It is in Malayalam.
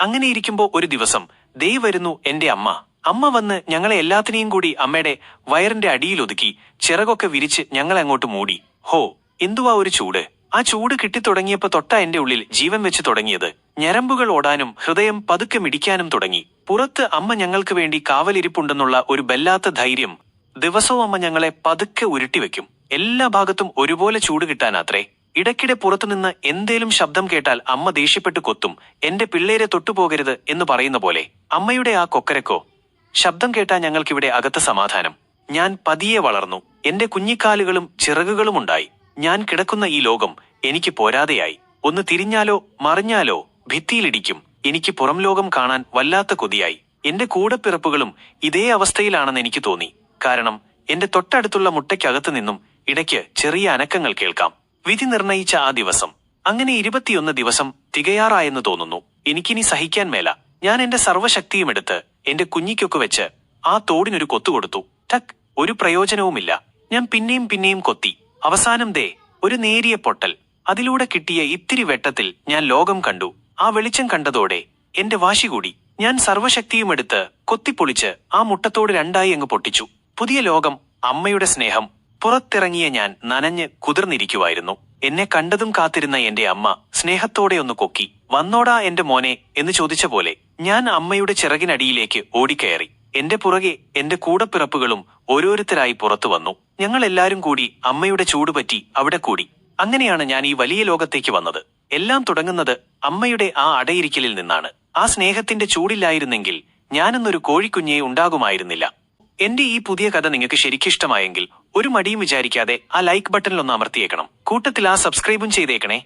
അങ്ങനെയിരിക്കുമ്പോ ഒരു ദിവസം ദേ വരുന്നു എന്റെ അമ്മ. അമ്മ വന്ന് ഞങ്ങളെ എല്ലാത്തിനെയും കൂടി അമ്മയുടെ വയറിന്റെ അടിയിലൊതുക്കി ചിറകൊക്കെ വിരിച്ച് ഞങ്ങളെ അങ്ങോട്ട് മൂടി. ഹോ, എന്തുവാ ഒരു ചൂട്! ആ ചൂട് കിട്ടിത്തുടങ്ങിയപ്പോ തൊട്ടാ എന്റെ ഉള്ളിൽ ജീവൻ വെച്ച് തുടങ്ങിയത്. ഞരമ്പുകൾ ഓടാനും ഹൃദയം പതുക്കെ മിടിക്കാനും തുടങ്ങി. പുറത്ത് അമ്മ ഞങ്ങൾക്ക് വേണ്ടി കാവലിരിപ്പുണ്ടെന്നുള്ള ഒരു ബല്ലാത്ത ധൈര്യം. ദിവസവും അമ്മ ഞങ്ങളെ പതുക്കെ ഉരുട്ടിവെക്കും. എല്ലാ ഭാഗത്തും ഒരുപോലെ ചൂട് കിട്ടാനാത്രേ. ഇടയ്ക്കിടെ പുറത്തുനിന്ന് എന്തേലും ശബ്ദം കേട്ടാൽ അമ്മ ദേഷ്യപ്പെട്ട് കൊത്തും. എന്റെ പിള്ളേരെ തൊട്ടുപോകരുത് എന്ന് പറയുന്ന പോലെ. അമ്മയുടെ ആ കൊക്കരക്കോ ശബ്ദം കേട്ടാ ഞങ്ങൾക്കിവിടെ അകത്ത് സമാധാനം. ഞാൻ പതിയെ വളർന്നു. എന്റെ കുഞ്ഞിക്കാലുകളും ചിറകുകളുമുണ്ടായി. ഞാൻ കിടക്കുന്ന ഈ ലോകം എനിക്ക് പോരാതെയായി. ഒന്ന് തിരിഞ്ഞാലോ മറിഞ്ഞാലോ ഭിത്തിയിലിടിക്കും. എനിക്ക് പുറം ലോകം കാണാൻ വല്ലാത്ത കൊതിയായി. എന്റെ കൂടപ്പിറപ്പുകളും ഇതേ അവസ്ഥയിലാണെന്ന് എനിക്ക് തോന്നി. കാരണം എന്റെ തൊട്ടടുത്തുള്ള മുട്ടയ്ക്കകത്തു നിന്നും ഇടയ്ക്ക് ചെറിയ അനക്കങ്ങൾ കേൾക്കാം. വിധി നിർണയിച്ച ആ ദിവസം. അങ്ങനെ 21 ദിവസം തികയാറായെന്ന് തോന്നുന്നു. എനിക്കിനി സഹിക്കാൻ മേല. ഞാൻ എന്റെ സർവ്വശക്തിയുമെടുത്ത് എന്റെ കുഞ്ഞിക്കൊക്കെ വെച്ച് ആ തോടിനൊരു കൊത്തുകൊടുത്തു. ടക്ക്! ഒരു പ്രയോജനവുമില്ല. ഞാൻ പിന്നെയും പിന്നെയും കൊത്തി. അവസാനം ദേ ഒരു നേരിയ പൊട്ടൽ. അതിലൂടെ കിട്ടിയ ഇത്തിരി വെട്ടത്തിൽ ഞാൻ ലോകം കണ്ടു. ആ വെളിച്ചം കണ്ടതോടെ എന്റെ വാശി കൂടി. ഞാൻ സർവ്വശക്തിയുമെടുത്ത് കൊത്തിപ്പൊളിച്ച് ആ മുട്ടത്തോട് രണ്ടായി അങ്ങ് പൊട്ടിച്ചു. പുതിയ ലോകം, അമ്മയുടെ സ്നേഹം. പുറത്തിറങ്ങിയ ഞാൻ നനഞ്ഞ് കുതിർന്നിരിക്കുവായിരുന്നു. എന്നെ കണ്ടതും കാത്തിരുന്ന എന്റെ അമ്മ സ്നേഹത്തോടെ ഒന്ന് കൊക്കി. വന്നോടാ എന്റെ മോനെ എന്ന് ചോദിച്ച പോലെ ഞാൻ അമ്മയുടെ ചിറകിനടിയിലേക്ക് ഓടിക്കയറി. എന്റെ പുറകെ എന്റെ കൂടപ്പിറപ്പുകളും ഓരോരുത്തരായി പുറത്തു വന്നു. ഞങ്ങൾ എല്ലാരും കൂടി അമ്മയുടെ ചൂടുപറ്റി അവിടെ കൂടി. അങ്ങനെയാണ് ഞാൻ ഈ വലിയ ലോകത്തേക്ക് വന്നത്. എല്ലാം തുടങ്ങുന്നത് അമ്മയുടെ ആ അടയിരിക്കലിൽ നിന്നാണ്. ആ സ്നേഹത്തിന്റെ ചൂടില്ലായിരുന്നെങ്കിൽ ഞാനെന്നൊരു കോഴിക്കുഞ്ഞേ ഉണ്ടാകുമായിരുന്നില്ല. എന്റെ ഈ പുതിയ കഥ നിങ്ങൾക്ക് ശരിക്കിഷ്ടമായെങ്കിൽ ഒരു മടിയും വിചാരിക്കാതെ ആ ലൈക്ക് ബട്ടണിലൊന്ന് അമർത്തിയേക്കണം. കൂട്ടത്തിൽ ആ സബ്സ്ക്രൈബും ചെയ്തേക്കണേ.